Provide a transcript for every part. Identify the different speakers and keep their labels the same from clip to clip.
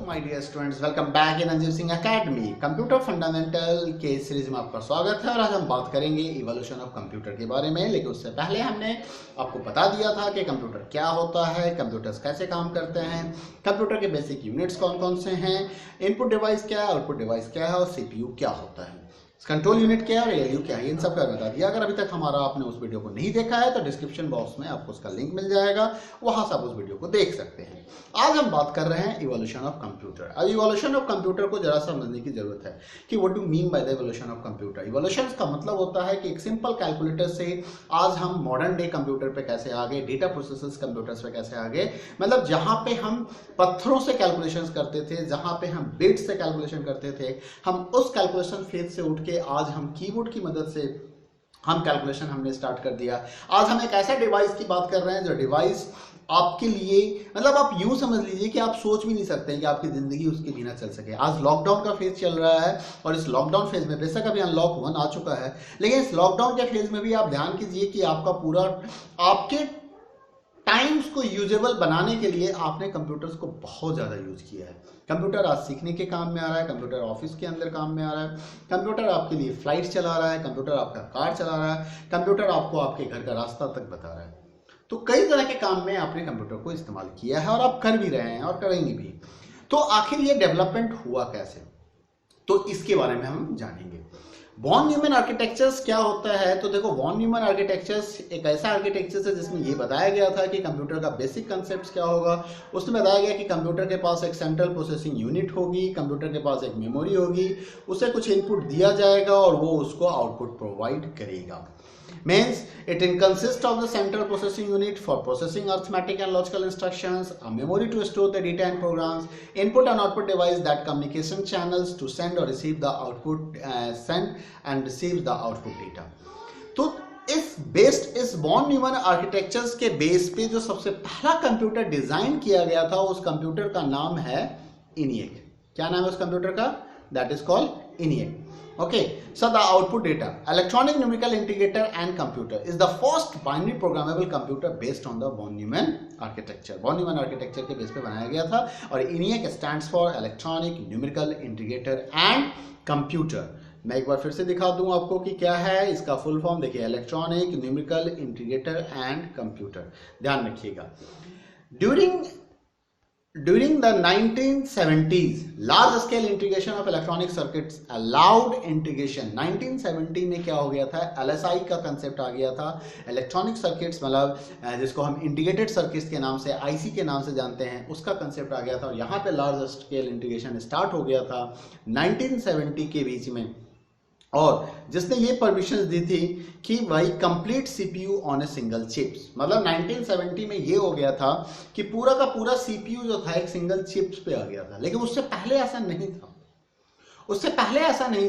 Speaker 1: My dear students, welcome back in Anjeev Singh academy. Computer fundamental के series में आपका स्वागत है और आज हम बात करेंगे इवोल्यूशन ऑफ कंप्यूटर के बारे में। लेकिन उससे पहले हमने आपको बता दिया था कि कंप्यूटर क्या होता है, कंप्यूटर्स कैसे काम करते हैं, कंप्यूटर के बेसिक यूनिट्स कौन कौन से हैं, इनपुट डिवाइस क्या है, आउटपुट डिवाइस क्या है और सीपीयू क्या होता है, कंट्रोल यूनिट क्या है और एएलयू क्या है, इन सब का बता दिया। अगर अभी तक हमारा आपने उस वीडियो को नहीं देखा है तो डिस्क्रिप्शन बॉक्स में आपको उसका लिंक मिल जाएगा, वहां से आप उस वीडियो को देख सकते हैं। आज हम बात कर रहे हैं इवोल्यूशन ऑफ कंप्यूटर। अब इवोल्यूशन ऑफ कंप्यूटर को जरा समझने की जरूरत है कि what do mean by the evolution of computer. Evolution का मतलब होता है कि एक सिंपल कैलकुलेटर से आज हम मॉडर्न डे कंप्यूटर पे कैसे आ गए, डेटा प्रोसेसर्स कंप्यूटर्स पे कैसे आ गए। मतलब जहां पे हम पत्थरों से कैलकुलेशंस करते थे, जहां पे हम बिट्स से कैलकुलेशन करते थे, हम उस कैलकुलेशन फेज से उठ के आज हम कीबोर्ड की मदद से हम कैलकुलेशन हमने स्टार्ट कर दिया। आज हम एक ऐसा डिवाइस की बात कर रहे हैं जो डिवाइस आपके लिए, मतलब आप यूं समझ लीजिए कि आप सोच भी नहीं सकते हैं कि आपकी जिंदगी उसके बिना चल सके। आज लॉकडाउन का फेज चल रहा है और इस लॉकडाउन फेज में बेशक अभी अनलॉक 1 आ चुका है, लेकिन इस लॉकडाउन के फेज में भी आप ध्यान कीजिए कि आपका पूरा आपके टाइम्स को यूजेबल बनाने के लिए आपने कंप्यूटर्स को बहुत ज़्यादा यूज किया है। कंप्यूटर आज सीखने के काम में आ रहा है, कंप्यूटर ऑफिस के अंदर काम में आ रहा है, कंप्यूटर आपके लिए फ्लाइट चला रहा है, कंप्यूटर आपका कार चला रहा है, कंप्यूटर आपको आपके घर का रास्ता तक बता रहा है। तो कई तरह के काम में आपने कंप्यूटर को इस्तेमाल किया है और आप कर भी रहे हैं और करेंगे भी। तो आखिर ये डेवलपमेंट हुआ कैसे, तो इसके बारे में हम जानेंगे। वॉन न्यूमैन आर्किटेक्चर्स क्या होता है, तो देखो वॉन न्यूमैन आर्किटेक्चर्स एक ऐसा आर्किटेक्चर है जिसमें ये बताया गया था कि कंप्यूटर का बेसिक कंसेप्ट क्या होगा। उसमें बताया गया कि कंप्यूटर के पास एक सेंट्रल प्रोसेसिंग यूनिट होगी, कंप्यूटर के पास एक मेमोरी होगी, उसे कुछ इनपुट दिया जाएगा और वो उसको आउटपुट प्रोवाइड करेगा। Means it consists of the central processing unit for processing arithmetic and logical instructions, a memory to store the data and programs, input and output device that communication channels to send or receive the output, send and receive the output data. तो इस von Neumann architectures के base पे जो सबसे पहला computer design किया गया था, उस कंप्यूटर का नाम है ENIAC। क्या नाम है उस कंप्यूटर का? That is called ENIAC. Okay, so the output data, electronic numerical integrator and computer is the first binary programmable computer based on the von Neumann architecture. von Neumann architecture के base पे बनाया गया था और ENIAC stands for electronic numerical integrator and computer. मैं एक बार फिर से दिखा दूं आपको कि क्या है इसका फुल फॉर्म। देखिए, electronic numerical integrator and computer, ध्यान रखिएगा। During the 1970s, large scale integration of electronic circuits allowed integration। 1970 में क्या हो गया था, LSI का कंसेप्ट आ गया था। इलेक्ट्रॉनिक सर्किट्स मतलब जिसको हम इंटीग्रेटेड सर्किट्स के नाम से, IC के नाम से जानते हैं, उसका कंसेप्ट आ गया था और यहाँ पे लार्ज स्केल इंटीग्रेशन स्टार्ट हो गया था 1970 के बीच में। और जिसने ये परमिशन दी थी कि भाई complete CPU on a single chips. मतलब 1970 में ये हो गया था कि पूरा का पूरा सीपीयू जो था एक सिंगल चिप्स पे आ गया था, लेकिन उससे पहले ऐसा नहीं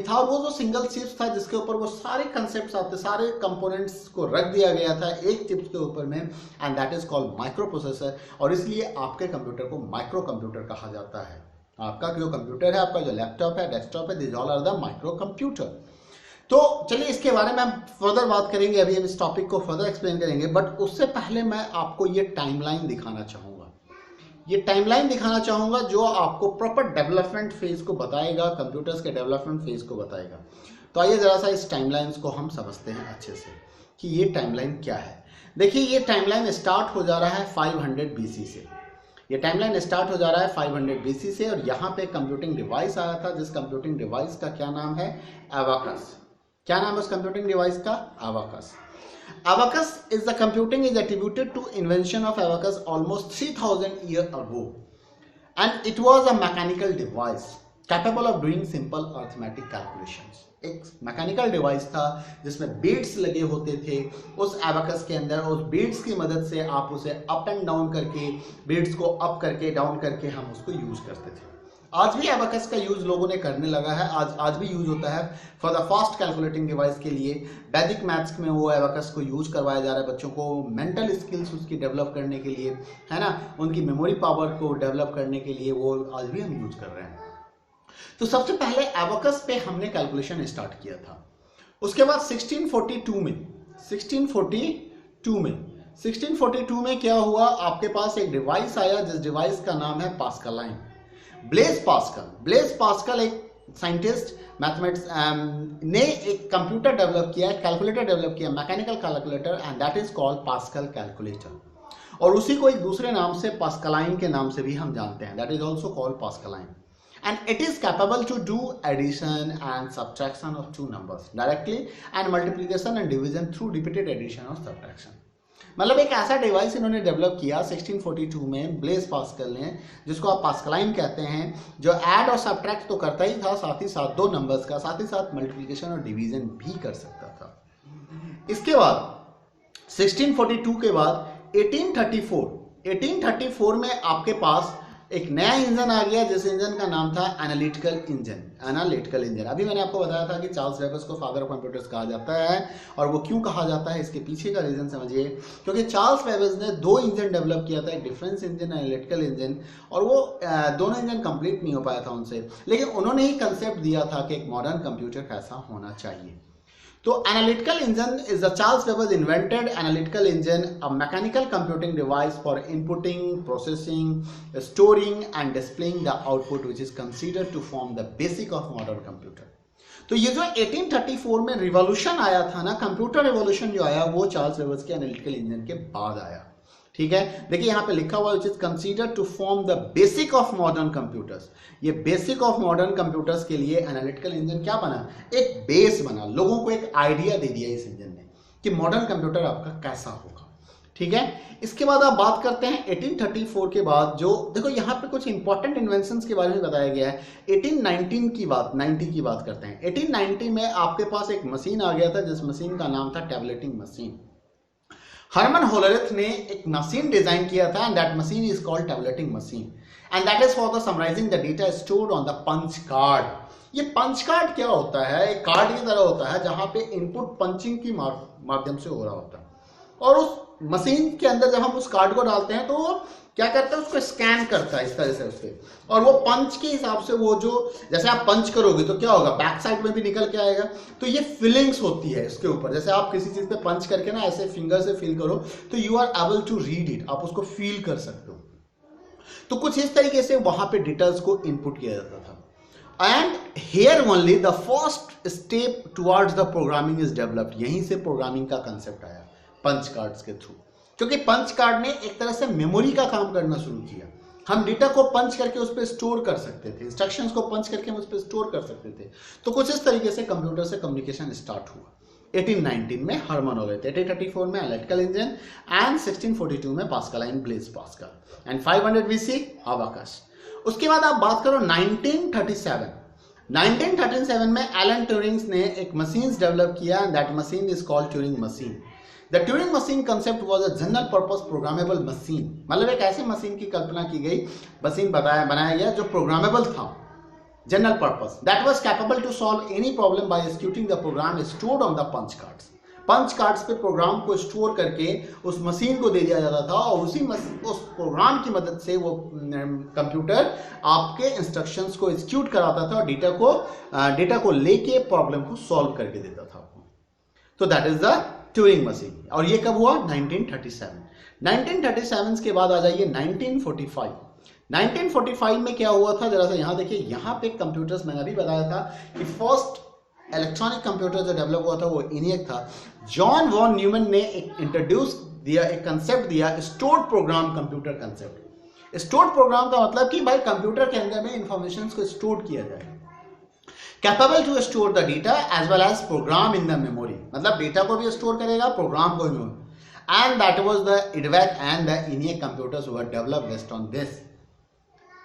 Speaker 1: था। और वो जो सिंगल चिप्स था जिसके ऊपर वो सारे कंसेप्ट्स आते, सारे कंपोनेंट्स को रख दिया गया था एक चिप्स के ऊपर में, and that is called micro processor. और इसलिए आपके कंप्यूटर को माइक्रो कंप्यूटर कहा जाता है। आपका जो कंप्यूटर है, आपका जो लैपटॉप है, डेस्कटॉप है, this all are the micro computer. तो चलिए इसके बारे में हम फर्दर बात करेंगे, अभी हम इस टॉपिक को फर्दर एक्सप्लेन करेंगे। बट उससे पहले मैं आपको ये टाइमलाइन दिखाना चाहूंगा जो आपको प्रॉपर डेवलपमेंट फेज को बताएगा, कंप्यूटर्स के डेवलपमेंट फेज को बताएगा। तो आइए जरा सा इस टाइमलाइंस को हम समझते हैं अच्छे से कि ये टाइमलाइन क्या है। देखिए, ये टाइमलाइन स्टार्ट हो जा रहा है 500 BC से। ये टाइमलाइन स्टार्ट हो जा रहा है 500 BC से और यहाँ पे कंप्यूटिंग डिवाइस आया था, जिस कंप्यूटिंग डिवाइस का क्या नाम है, एबाकस। क्या नाम है उस कंप्यूटिंग डिवाइस का? Abacus. Abacus is the computing is attributed to invention of abacus almost 3000 years ago, and it was a mechanical device capable of doing simple arithmetic calculations। एक मैकेनिकल डिवाइस था जिसमें beats लगे होते थे उस abacus के अंदर। उस बीट्स की मदद से आप उसे अप एंड डाउन करके, बीट्स को अप करके डाउन करके हम उसको यूज करते थे। आज भी एबाकस का यूज लोगों ने करने लगा है, आज भी यूज होता है for the fast calculating device के लिए। वैदिक मैथ्स में वो एबाकस को यूज करवाया जा रहा है बच्चों को मेंटल स्किल्स उसकी डेवलप करने के लिए, है ना, उनकी मेमोरी पावर को डेवलप करने के लिए वो आज भी हम यूज कर रहे हैं। तो सबसे पहले एबाकस पे हमने कैलकुलेशन स्टार्ट किया था। उसके बाद 1642 में क्या हुआ, आपके पास एक डिवाइस आया जिस डिवाइस का नाम है पास्कलाइन। ब्लेज पास्कल एक साइंटिस्ट मैथमेटिक्स ने एक कंप्यूटर डेवलप किया, कैलकुलेटर डेवलप किया, mechanical calculator, and that is called pascal calculator. और उसी को एक दूसरे नाम से पास्कलाइन के नाम से भी हम जानते हैं, that is also called Pascaline. And it is capable to do addition and subtraction of two numbers directly and multiplication and division through repeated addition or subtraction। मतलब एक ऐसा डिवाइस इन्होंने डेवलप किया 1642 में ब्लेज पास्कल ने, जिसको आप Pascaline कहते हैं, जो ऐड और सब्ट्रैक्ट तो करता ही था, साथ ही साथ दो नंबर्स का, साथ ही साथ मल्टीप्लिकेशन और डिवीजन भी कर सकता था। इसके बाद 1642 के बाद 1834 में आपके पास एक नया इंजन आ गया, जिस इंजन का नाम था एनालिटिकल इंजन। अभी मैंने आपको बताया था कि चार्ल्स बेबेज को फादर ऑफ कंप्यूटर्स कहा जाता है, और वो क्यों कहा जाता है इसके पीछे का रीजन समझिए। क्योंकि चार्ल्स बेबेज ने दो इंजन डेवलप किया था, एक डिफरेंस इंजन, एनालिटिकल इंजन, और वो दोनों इंजन कंप्लीट नहीं हो पाया था उनसे, लेकिन उन्होंने ही कंसेप्ट दिया था कि एक मॉडर्न कंप्यूटर कैसा होना चाहिए। तो analytical engine is the Charles Babbage invented analytical engine, a mechanical computing device for inputting, processing, storing and displaying the output which is considered to form the basic of modern computer. तो ये जो 1834 में revolution आया था ना, computer revolution जो आया, वो चार्ल्स बेबेज के एनालिटिकल इंजन के बाद आया। ठीक है, देखिए यहाँ पे लिखा हुआ, which is considered to form the basic of modern computers. ये बेसिक ऑफ मॉडर्न कंप्यूटर्स के लिए एनालिटिकल इंजन क्या बना, एक बेस बना, लोगों को एक आइडिया दे दिया इस इंजन ने कि मॉडर्न कंप्यूटर आपका कैसा होगा। ठीक है, इसके बाद आप बात करते हैं 1834 के बाद, जो देखो यहाँ पे कुछ इंपॉर्टेंट इन्वेंशंस के बारे में बताया गया है। 1890 की बात करते हैं। 1890 में आपके पास एक मशीन आ गया था, जिस मशीन का नाम था टैबलेटिंग मशीन। हर्मन होलरिथ ने एक मशीन डिजाइन किया था, and that machine is called tabulating machine, and that is for the summarising the data stored on the punch card. ये पंच कार्ड क्या होता है, एक कार्ड की तरह होता है जहां पे इनपुट पंचिंग की माध्यम से हो रहा होता है, और उस मशीन के अंदर जब हम उस कार्ड को डालते हैं तो वो क्या करता है, उसको स्कैन करता है इस तरह से उसके, और वो पंच के हिसाब से, वो जो जैसे आप पंच करोगे तो क्या होगा, बैक साइड में भी निकल के आएगा। तो ये फीलिंग्स होती है इसके ऊपर, जैसे आप किसी चीज पे पंच करके ना ऐसे फिंगर से फील करो तो you are able to read it, आप उसको फील कर सकते हो। तो कुछ इस तरीके से वहां पे डिटेल्स को इनपुट किया जाता था। And here only the first step towards the programming is developed. यहीं से प्रोग्रामिंग का कंसेप्ट आया पंच कार्ड्स के थ्रू, क्योंकि पंच कार्ड ने एक तरह से मेमोरी का काम करना शुरू किया। हम डेटा को पंच करके उस पर स्टोर कर सकते थे, इंस्ट्रक्शंस को पंच करके हम उस पर स्टोर कर सकते थे। तो कुछ इस तरीके से कंप्यूटर से कम्युनिकेशन स्टार्ट हुआ। 1819 में हर्मन होलरिथ, 1834 में एनालिटिकल इंजन, एंड 1642 में Pascaline Blaise Pascal, and 500 BC abacus. उसके बाद आप बात करो 1937 में एलन ट्यूरिंग ने एक मशीन डेवलप किया, and that machine is called Turing machine. The Turing machine concept was a general purpose programmable machine. मतलब एक ऐसे मशीन की कल्पना की गई, मशीन बनाया गया जो प्रोग्रामेबल था, general purpose, that was capable to solve any problem by executing the program stored on the punch cards. Punch cards पे प्रोग्राम को स्टोर करके उस मशीन को दे दिया जाता था, और उस प्रोग्राम की मदद से वो कंप्यूटर आपके इंस्ट्रक्शंस को एग्जीक्यूट कराता था, और डेटा को लेके प्रॉब्लम को सॉल्व करके देता था आपको। तो that is the Turing machine. और ये कब हुआ, 1937 के बाद आ जाइए 1945 में क्या हुआ था, जरा सा यहाँ देखिए। यहाँ पे कंप्यूटर्स मैंने अभी बताया था कि फर्स्ट इलेक्ट्रॉनिक कंप्यूटर जो डेवलप हुआ था वो ENIAC था। जॉन वॉन न्यूमैन ने एक इंट्रोड्यूस दिया, एक कंसेप्ट दिया, stored program computer concept. Stored program का मतलब कि भाई कंप्यूटर के अंदर में इंफॉर्मेशन को स्टोर किया जाए, capable to store the data as well as program in the memory. मतलब डेटा को भी स्टोर करेगा, प्रोग्राम को भी। And that was the IDVAC and the ENIAC computers were developed based on this.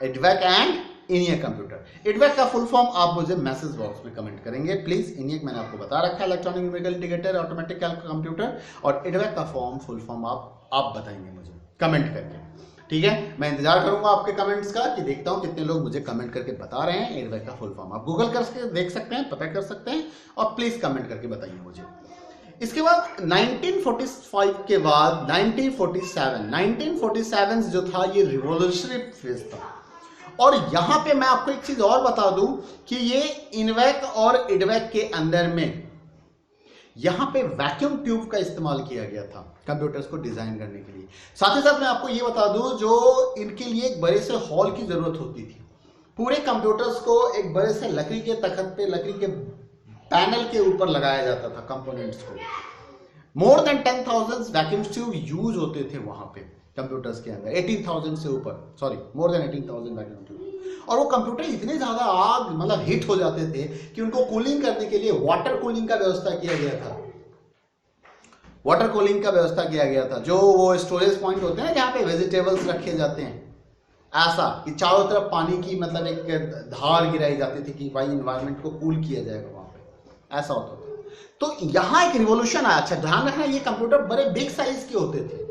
Speaker 1: IDVAC and ENIAC computer. IDVAC का full form आप मुझे message box में कमेंट करेंगे प्लीज। ENIAC मैंने आपको बता रखा है, electronic numerical integrated automatic computer, और IDVAC का फुल फॉर्म आप बताएंगे मुझे कमेंट करके। ठीक है, मैं इंतजार करूंगा आपके कमेंट्स का कि देखता हूं कितने लोग मुझे कमेंट करके बता रहे हैं IDVAC का फुल फॉर्म। आप गूगल करके देख सकते हैं, पता कर सकते हैं, और प्लीज कमेंट करके बताइए मुझे। इसके बाद 1945 के बाद 1947 जो था ये रिवॉल्यूशनरी फेज था। और यहां पे मैं आपको एक चीज और बता दूं कि ये INVAC और IDVAC के अंदर में यहां पे वैक्यूम ट्यूब का इस्तेमाल किया गया था कंप्यूटर्स को डिजाइन करने के लिए। साथ ही साथ मैं आपको ये बता दूं, जो इनके लिए एक बड़े से हॉल की जरूरत होती थी, पूरे कंप्यूटर्स को एक बड़े से लकड़ी के तख्त पे, लकड़ी के पैनल के ऊपर लगाया जाता था कंपोनेंट्स को। More than 10,000 vacuum tube use होते थे वहां पे कंप्यूटर्स के अंदर, 18,000 से ऊपर, sorry more than 18,000 vacuum tube. और वो कंप्यूटर इतने ज्यादा आग मतलब हिट हो जाते थे कि उनको कूलिंग करने के लिए वाटर कूलिंग का व्यवस्था किया गया था। वाटर कूलिंग का व्यवस्था किया गया था, जो वो स्टोरेज पॉइंट होते हैं जहाँ पे वेजिटेबल्स रखे जाते हैं, ऐसा कि चारों तरफ पानी की मतलब एक धार गिराई जाती थी कि भाई इन्वायरमेंट को कूल किया जाएगा वहां पे, ऐसा होता था। तो यहाँ एक रिवॉल्यूशन आया। अच्छा ध्यान रखना, ये कंप्यूटर बड़े बिग साइज के होते थे।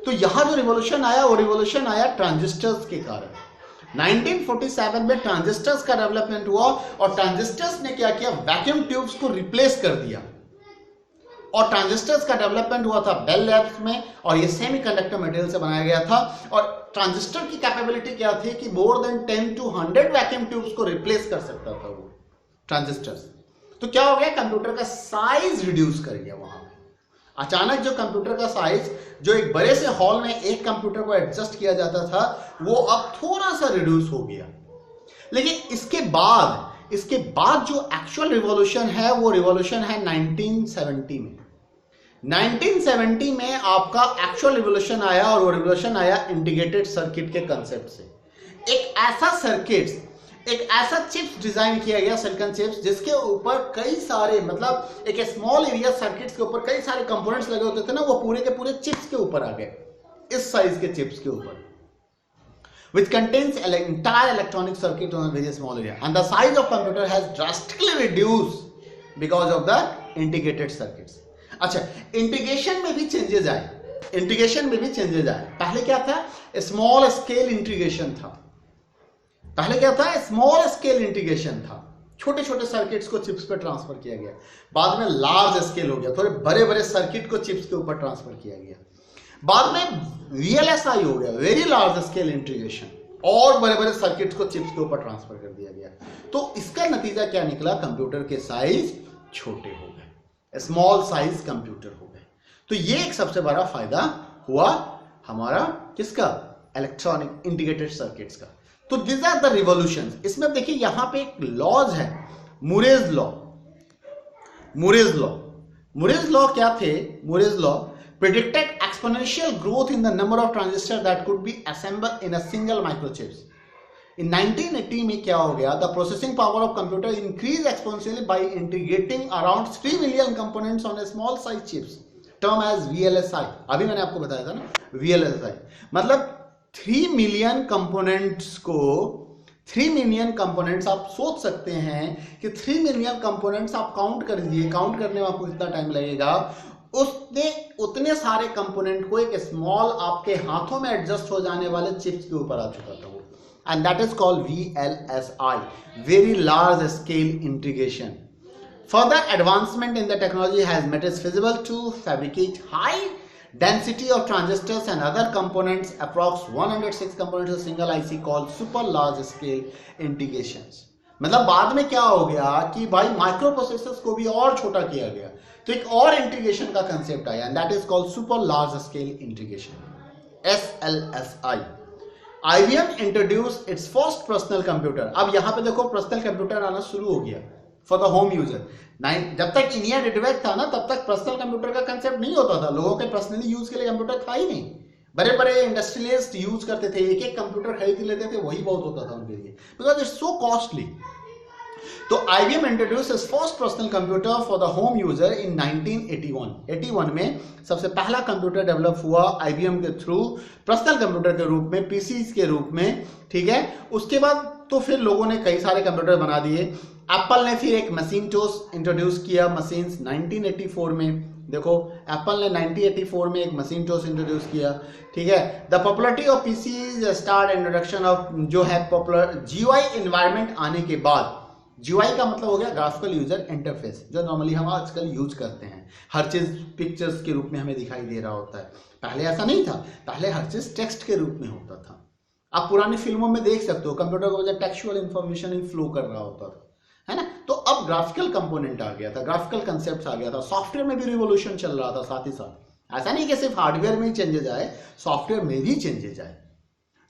Speaker 1: तो यहाँ जो रिवॉल्यूशन आया वो रिवॉल्यूशन आया ट्रांजिस्टर्स के कारण। 1947 में ट्रांजिस्टर्स का डेवलपमेंट हुआ और ट्रांजिस्टर्स ने क्या किया, वैक्यूम ट्यूब्स को रिप्लेस कर दिया। और ट्रांजिस्टर्स का डेवलपमेंट हुआ था बेल लैब्स में, और ये सेमीकंडक्टर मटेरियल से बनाया गया था। और ट्रांजिस्टर की कैपेबिलिटी क्या थी कि more than 10 to 100 vacuum tubes को रिप्लेस कर सकता था वो ट्रांजिस्टर्स। तो क्या हो गया, कंप्यूटर का साइज रिड्यूस कर गया वहां पे। अचानक जो कंप्यूटर का साइज, जो एक बड़े से हॉल में एक कंप्यूटर को एडजस्ट किया जाता था, वो अब थोड़ा सा रिड्यूस हो गया। लेकिन इसके बाद जो एक्चुअल रिवॉल्यूशन है वो रिवॉल्यूशन है 1970 में। 1970 में आपका एक्चुअल रिवॉल्यूशन आया, और वो रिवॉल्यूशन आया इंटीग्रेटेड सर्किट के कंसेप्ट से। एक ऐसा चिप्स डिजाइन किया गया, सिलिकॉन चिप्स, जिसके ऊपर कई सारे मतलब एक स्मॉल एरिया सर्किट्स के ऊपर कई सारे कंपोनेंट्स लगे होते थे ना, वो पूरे के पूरे चिप्स के ऊपर आ गए, इस साइज के चिप्स के ऊपर, which contains an entire electronic circuit on a very small area, and the size of computer has drastically reduced because of the integrated circuits. अच्छा, इंटीग्रेशन में भी चेंजेस आए। पहले क्या था, स्मॉल स्केल इंटीग्रेशन था। छोटे छोटे सर्किट्स को चिप्स पे ट्रांसफर किया गया। बाद में लार्ज स्केल हो गया, थोड़े बड़े बड़े सर्किट को चिप्स के ऊपर ट्रांसफर किया गया। बाद में VLSI हो गया, वेरी लार्ज स्केल इंटीग्रेशन, और बड़े बड़े सर्किट्स को चिप्स के ऊपर ट्रांसफर कर दिया गया। तो इसका नतीजा क्या निकला, कंप्यूटर के साइज छोटे हो गए, स्मॉल साइज कंप्यूटर हो गए। तो ये एक सबसे बड़ा फायदा हुआ हमारा किसका, इलेक्ट्रॉनिक इंटीग्रेटेड सर्किट्स का। तो दिस आर द रिवॉल्यूशन। इसमें देखिए यहां पे एक लॉज है, मुरेज लॉ क्या थे, मुरेज law predicted exponential growth in the number of transistors that could be assembled in a single microchips. In 1980 में क्या हो गया, the processing power of computer increased exponentially by integrating around 3 million components on a small size chips, term as VLSI. अभी मैंने आपको बताया था ना VLSI, मतलब 3 मिलियन कंपोनेंट्स आप सोच सकते हैं कि 3 मिलियन कंपोनेंट्स आप काउंट कर लीजिए, काउंट करने में आपको कितना टाइम लगेगा। उतने सारे कंपोनेंट को एक स्मॉल आपके हाथों में एडजस्ट हो जाने वाले चिप्स के ऊपर आ चुका था वो, and that is called VLSI, very large scale integration. Further advancement in the technology has made it feasible to fabricate high density of transistors and other components, approx 106 components of single IC called super large scale integrations. मतलब बाद में क्या हो गया कि भाई micro processors को भी और छोटा किया गया, तो एक और इंटीग्रेशन का कंसेप्ट आया, and that is called super large scale integration, SLSI. IBM introduce it's first personal computer. अब यहां पे देखो पर्सनल कंप्यूटर आना शुरू हो गया फॉर द होम यूजर। जब तक इंडिया नेटवर्क था ना, तब तक पर्सनल कंप्यूटर का कंसेप्ट नहीं होता था, लोगों के पर्सनली यूज के लिए कंप्यूटर था ही नहीं। बड़े बड़े इंडस्ट्रियलिस्ट यूज करते थे, एक एक कंप्यूटर खरीद लेते थे, वही बहुत होता था उनके लिए, बिकॉज इट्स सो कॉस्टली। तो IBM introduce it's first personal computer for the home user इन 1981 में सबसे पहला कंप्यूटर डेवलप हुआ IBM के थ्रू पर्सनल कंप्यूटर के रूप में, पीसीज के रूप में, ठीक है। उसके बाद तो फिर लोगों ने कई सारे कंप्यूटर बना दिए। एप्पल ने फिर एक मशीनटोस इंट्रोड्यूस किया मशीन्स 1984 में। देखो एप्पल ने 1984 में एक मशीनटोस इंट्रोड्यूस किया, ठीक है। The popularity of PCs start introduction of जो है पॉपुलर GUI एनवायरनमेंट आने के बाद। GUI का मतलब हो गया ग्राफिकल यूजर इंटरफेस, जो नॉर्मली हम आजकल यूज करते हैं, हर चीज पिक्चर्स के रूप में हमें दिखाई दे रहा होता है। पहले ऐसा नहीं था, पहले हर चीज टेक्स्ट के रूप में होता था। आप पुरानी फिल्मों में देख सकते हो कंप्यूटर को वजह टेक्सचुअल इंफॉर्मेशन ही फ्लो कर रहा होता था, है ना। तो अब ग्राफिकल कंपोनेंट आ गया था, ग्राफिकल कंसेप्ट आ गया था, सॉफ्टवेयर में भी रिवॉल्यूशन चल रहा था साथ ही साथ। ऐसा नहीं कि सिर्फ हार्डवेयर में ही चेंजेज आए, सॉफ्टवेयर में भी चेंजेज आए।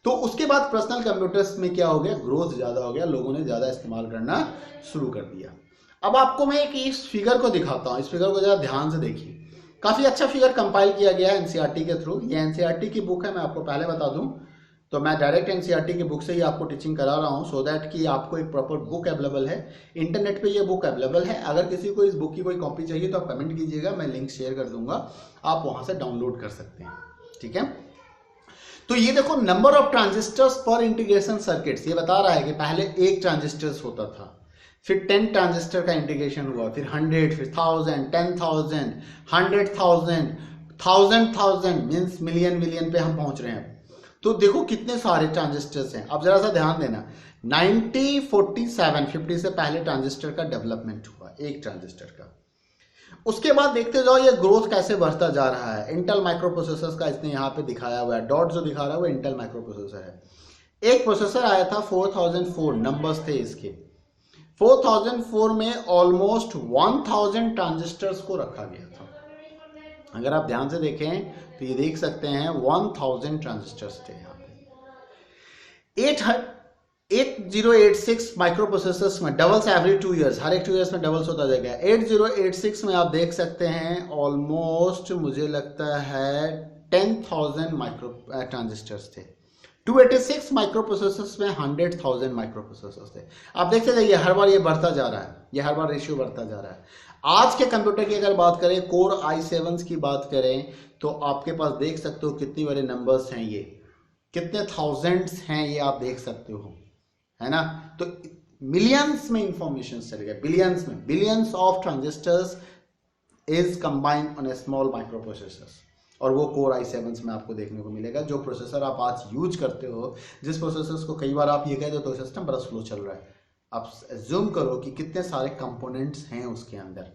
Speaker 1: तो उसके बाद पर्सनल कंप्यूटर्स में क्या हो गया, ग्रोथ ज़्यादा हो गया, लोगों ने ज़्यादा इस्तेमाल करना शुरू कर दिया। अब आपको मैं एक इस फिगर को दिखाता हूँ, इस फिगर को ज़रा ध्यान से देखिए। काफ़ी अच्छा फिगर कंपाइल किया गया है एनसीईआरटी के थ्रू। ये एनसीईआरटी की बुक है, मैं आपको पहले बता दूं तो मैं डायरेक्ट एनसीईआरटी की बुक से ही आपको टीचिंग करा रहा हूं, सो दैट कि आपको एक प्रॉपर बुक अवेलेबल है। इंटरनेट पे ये बुक अवेलेबल है। अगर किसी को इस बुक की कोई कॉपी चाहिए तो आप कमेंट कीजिएगा, मैं लिंक शेयर कर दूंगा, आप वहां से डाउनलोड कर सकते हैं। ठीक है, तो ये देखो नंबर ऑफ ट्रांजिस्टर्स पर इंटीग्रेशन सर्किट्स, ये बता रहा है कि पहले एक ट्रांजिस्टर्स होता था, फिर 10 ट्रांजिस्टर का इंटीग्रेशन हुआ, फिर 100, फिर 1000, 10,000, 100,000, 1000,000 मीन्स मिलियन पे हम पहुंच रहे हैं। तो देखो कितने सारे ट्रांजिस्टर्स हैं। अब जरा सा ध्यान देना, 50 से पहले ट्रांजिस्टर का डेवलपमेंट हुआ, एक ट्रांजिस्टर का। उसके बाद देखते जाओ ये ग्रोथ कैसे बढ़ता जा रहा है। इंटेल माइक्रो प्रोसेसर्स का इसने यहाँ पे दिखाया हुआ है, डॉट जो दिखा रहा है वो इंटेल माइक्रो प्रोसेसर है। एक प्रोसेसर आया था 4004 नंबर्स थे इसके। 4004 में ऑलमोस्ट 1000 ट्रांजिस्टर्स को रखा गया था। अगर आप ध्यान से देखें तो ये देख सकते हैं 1000 ट्रांजिस्टर्स थे यहाँ पे। 8086 माइक्रो प्रोसेसर्स में डबल्स एवरी 2 ईयर्स, हर एक 2 ईयर्स में डबल्स होता जाएगा। 8086 में आप देख सकते हैं ऑलमोस्ट मुझे लगता है 10,000 माइक्रो ट्रांजिस्टर्स थे। 286 माइक्रो प्रोसेसर्स में 100,000 माइक्रो प्रोसेसर्स थे। आप देखते जाइए हर बार ये बढ़ता जा रहा है, ये हर बार रेशियो बढ़ता जा रहा है। आज के कंप्यूटर की अगर बात करें, कोर i7 की बात करें, तो आपके पास देख सकते हो कितनी बड़े नंबर्स हैं, ये कितने थाउजेंड्स हैं, ये आप देख सकते हो, है ना। तो मिलियंस में इंफॉर्मेशन चल गया, बिलियंस में, billions of transistors is combined on A small micro processors. और वो कोर i7 में आपको देखने को मिलेगा। जो प्रोसेसर आप आज यूज करते हो, जिस प्रोसेसर्स को कई बार आप ये कहते हो तो सिस्टम बड़ा स्लो चल रहा है, आप एज्यूम करो कि कितने सारे कंपोनेंट्स हैं उसके अंदर।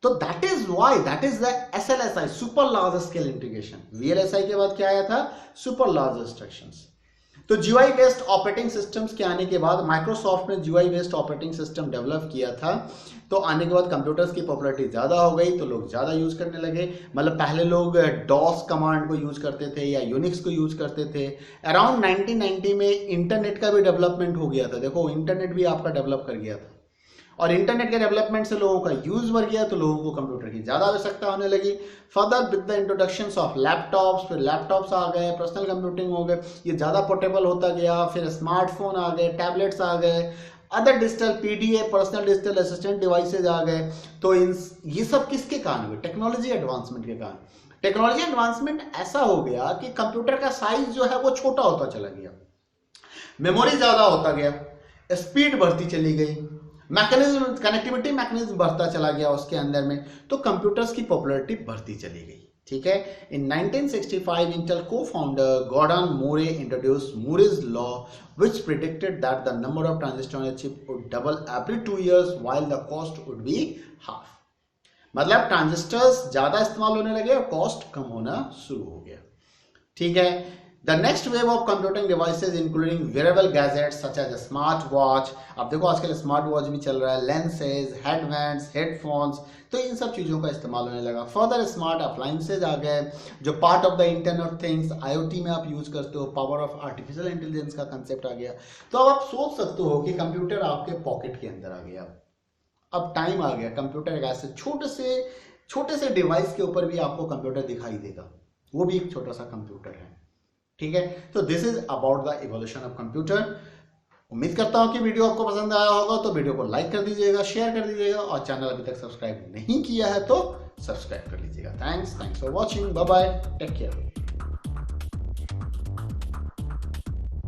Speaker 1: तो that is why, that is the SLSI, super large scale integration. VLSI के बाद क्या आया था, सुपर लार्ज इंस्ट्रक्शंस। तो GUI बेस्ड ऑपरेटिंग सिस्टम्स के आने के बाद, माइक्रोसॉफ्ट ने GUI based operating system develop किया था। तो आने के बाद कंप्यूटर्स की पॉपुलैरिटी ज़्यादा हो गई, तो लोग ज़्यादा यूज़ करने लगे। मतलब पहले लोग डॉस कमांड को यूज़ करते थे या यूनिक्स को यूज़ करते थे। अराउंड 1990 में इंटरनेट का भी डेवलपमेंट हो गया था। देखो इंटरनेट भी आपका डेवलप कर गया था, और इंटरनेट के डेवलपमेंट से लोगों का यूज बढ़ गया, तो लोगों को कंप्यूटर की ज़्यादा आवश्यकता होने लगी। Further with the introduction of laptops, फिर लैपटॉप्स आ गए, पर्सनल कंप्यूटिंग हो गए, ये ज़्यादा पोर्टेबल होता गया। फिर स्मार्टफोन आ गए, टैबलेट्स आ गए, other digital PDA personal digital assistant devices आ गए। तो ये सब किसके कारण हुए, टेक्नोलॉजी एडवांसमेंट के कारण। टेक्नोलॉजी एडवांसमेंट ऐसा हो गया कि कंप्यूटर का साइज जो है वो छोटा होता चला गया, मेमोरी ज़्यादा होता गया, स्पीड बढ़ती चली गई, मैकेनिज्म, कनेक्टिविटी मैकेनिज्म बढ़ता चला गया उसके अंदर में, तो कंप्यूटर्स की पॉपुलैरिटी बढ़ती चली गई। ठीक है, in 1965 Intel co-founder Gordon Moore introduced Moore's law which predicted that the number of transistors on a chip would double every 2 years while the cost would be half। मतलब ट्रांजिस्टर्स ज्यादा इस्तेमाल होने लगे और कॉस्ट कम होना शुरू हो गया। ठीक है, The next wave of computing devices including wearable gadgets such as a smart watch, अब देखो आजकल स्मार्ट वॉच भी चल रहा है, लेंसेज, हेडबैंड्स, हेडफोन्स, तो इन सब चीज़ों का इस्तेमाल होने लगा। फर्दर स्मार्ट अप्लाइंसेज आ गए जो part of the internet of things, IoT में आप यूज करते हो, पावर ऑफ आर्टिफिशियल इंटेलिजेंस का कंसेप्ट आ गया। तो अब आप सोच सकते हो कि कंप्यूटर आपके पॉकेट के अंदर आ गया। अब टाइम आ गया कंप्यूटर एक ऐसे छोटे से डिवाइस के ऊपर भी आपको कंप्यूटर दिखाई देगा, वो भी एक छोटा सा कंप्यूटर है। ठीक है, तो this is about the evolution of computer. उम्मीद करता हूं कि वीडियो आपको पसंद आया होगा, तो वीडियो को लाइक कर दीजिएगा, शेयर कर दीजिएगा, और चैनल अभी तक सब्सक्राइब नहीं किया है तो सब्सक्राइब कर लीजिएगा। Thanks for watching, bye bye, take care.